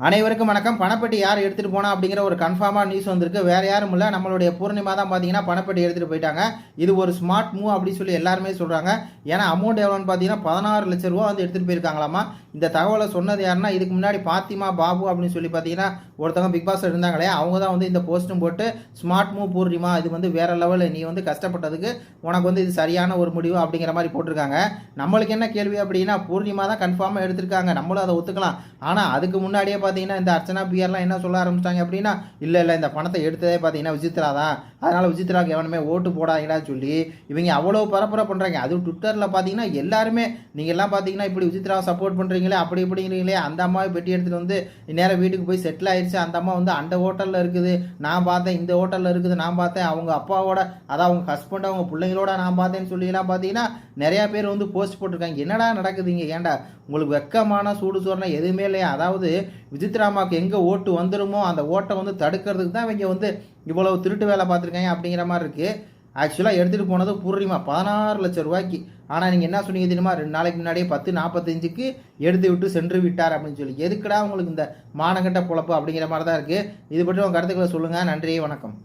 அனைவருக்கும் வணக்கம். பணப்பெட்டி யார் எடுத்துகிட்டு போனா அப்படிங்கிற ஒரு கன்ஃபார்மாக நியூஸ் வந்திருக்கு. வேறு யாரும் இல்லை, நம்மளுடைய பூர்ணிமா தான் பார்த்தீங்கன்னா பணப்பெட்டி எடுத்துகிட்டு போயிட்டாங்க. இது ஒரு ஸ்மார்ட் மூவ் அப்படின்னு சொல்லி எல்லாருமே சொல்கிறாங்க. ஏன்னா அமௌண்ட் எவ்வளோன்னு பார்த்தீங்கன்னா 16 லட்ச ரூபா வந்து எடுத்துகிட்டு போயிருக்காங்களாமா. இந்த தகவலை சொன்னது யாருன்னா, இதுக்கு முன்னாடி பாத்திமா பாபு அப்படின்னு சொல்லி பார்த்தீங்கன்னா ஒருத்தவங்க பிக் பாஸ் இருந்தாங்களே, அவங்க தான் வந்து இந்த போஸ்ட்டும் போட்டு ஸ்மார்ட் மூவ் பூர்ணிமா, இது வந்து வேறு லெவலில், நீ வந்து கஷ்டப்பட்டதுக்கு உனக்கு வந்து இது சரியான ஒரு முடிவு அப்படிங்கிற மாதிரி போட்டிருக்காங்க. நம்மளுக்கு என்ன கேள்வி அப்படின்னா, பூர்ணிமா தான் கன்ஃபார்மாக எடுத்திருக்காங்க, நம்மளும் அதை ஒத்துக்கலாம். ஆனால் அதுக்கு முன்னாடியே பார்த்தீங்கன்னா இந்த அர்ச்சனா பிஆர்லாம் என்ன சொல்ல ஆரம்பிச்சிட்டாங்க அப்படின்னா, இல்லை இந்த பணத்தை எடுத்ததே பார்த்தீங்கன்னா விசித்ரா தான், அதனால் விசித்ராவுக்கு எவனுமே ஓட்டு போடாதீங்கடா சொல்லி இவங்க அவ்வளோ பரப்புரை பண்ணுறாங்க. அதுவும் ட்விட்டரில் பார்த்தீங்கன்னா எல்லாருமே, நீங்கள் எல்லாம் பார்த்தீங்கன்னா இப்படி விசித்ராவை சப்போர்ட் பண்ணுறீங்களே, அப்படி இப்படிங்கிறீங்களே, அந்த அம்மாவை பெட்டி எடுத்துகிட்டு வந்து நேராக வீட்டுக்கு போய் செட்டில் ஆயிடுச்சு, அந்த அம்மா வந்து அந்த ஹோட்டலில் இருக்குது நான் பார்த்தேன், இந்த ஹோட்டலில் இருக்குது நான் பார்த்தேன், அவங்க அப்பாவோட, அதான் அவங்க ஹஸ்பண்ட் அவங்க பிள்ளைங்களோட நான் பார்த்தேன்னு சொல்லிலாம் பார்த்தீங்கன்னா நிறையா பேர் வந்து போஸ்ட் போட்டிருக்காங்க. என்னடா நடக்குதுங்க? ஏன்டா உங்களுக்கு வெக்கமான சூடு சோறுனா எதுவுமே இல்லையா? அதாவது விசித்ராமாவுக்கு எங்கே ஓட்டு வந்துடுமோ அந்த ஓட்டை வந்து தடுக்கிறதுக்கு தான் இவங்க வந்து இவ்வளவு திருட்டு வேலை பார்த்துருக்காங்க அப்படிங்கிற மாதிரி இருக்குது. ஆக்சுவலாக எடுத்துகிட்டு போனது பூர்ணிமா 16 லட்சம் ரூபாய்க்கு. ஆனால் நீங்கள் என்ன சொன்னீங்க தெரியுமா, 2 நாளைக்கு முன்னாடியே 10:45க்கு எடுத்து விட்டு சென்று விட்டார் அப்படின்னு சொல்லி. எதுக்குடா உங்களுக்கு இந்த மானகட்ட பொழப்பு அப்படிங்கிற மாதிரி தான் இருக்குது. இது பற்றி உங்கள் கருத்துக்களை சொல்லுங்கள். நன்றி, வணக்கம்.